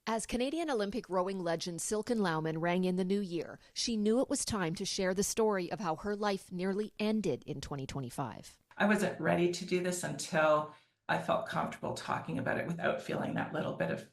As Canadian Olympic rowing legend Silken Laumann rang in the new year, she knew it was time to share the story of how her life nearly ended in 2025. I wasn't ready to do this until I felt comfortable talking about it without feeling that little bit of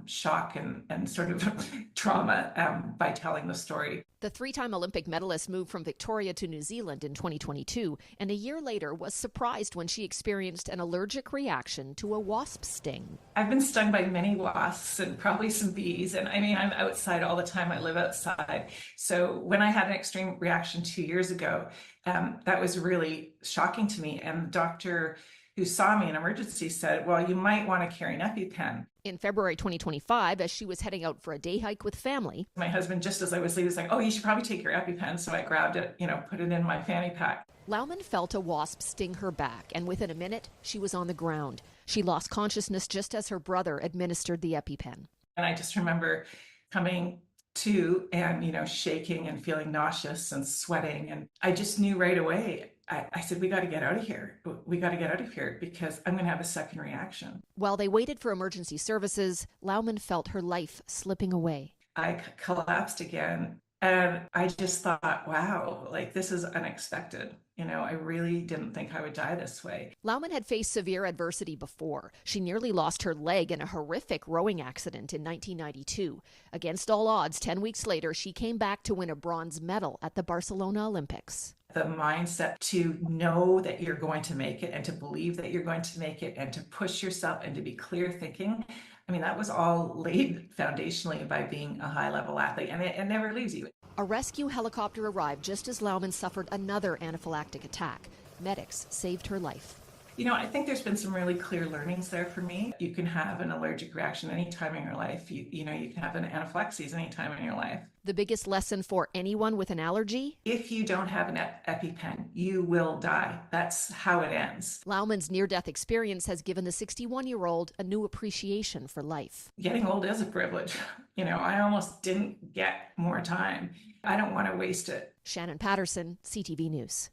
shock and sort of trauma by telling the story. The three-time Olympic medalist moved from Victoria to New Zealand in 2022, and a year later was surprised when she experienced an allergic reaction to a wasp sting. I've been stung by many wasps and probably some bees. And I mean, I'm outside all the time. I live outside. So when I had an extreme reaction 2 years ago, that was really shocking to me. And the doctor who saw me in emergency said, well, you might want to carry an EpiPen. In February 2025, as she was heading out for a day hike with family, my husband, just as I was leaving, was like, oh, you should probably take your EpiPen. So I grabbed it, put it in my fanny pack. Laumann felt a wasp sting her back, and within a minute, she was on the ground. She lost consciousness just as her brother administered the EpiPen. And I just remember coming to and, shaking and feeling nauseous and sweating. And I just knew right away. I said, we got to get out of here. We got to get out of here because I'm going to have a second reaction. While they waited for emergency services, Laumann felt her life slipping away. I collapsed again. And I just thought, wow, like this is unexpected. I really didn't think I would die this way. Laumann had faced severe adversity before. She nearly lost her leg in a horrific rowing accident in 1992. Against all odds, 10 weeks later, she came back to win a bronze medal at the Barcelona Olympics. The mindset to know that you're going to make it and to believe that you're going to make it and to push yourself and to be clear thinking. I mean, that was all laid foundationally by being a high-level athlete, and it never leaves you. A rescue helicopter arrived just as Laumann suffered another anaphylactic attack. Medics saved her life. I think there's been some really clear learnings there for me. You can have an allergic reaction anytime in your life. You can have an anaphylaxis anytime in your life. The biggest lesson for anyone with an allergy? If you don't have an EpiPen, you will die. That's how it ends. Laumann's near-death experience has given the 61-year-old a new appreciation for life. Getting old is a privilege. I almost didn't get more time. I don't want to waste it. Shannon Patterson, CTV News.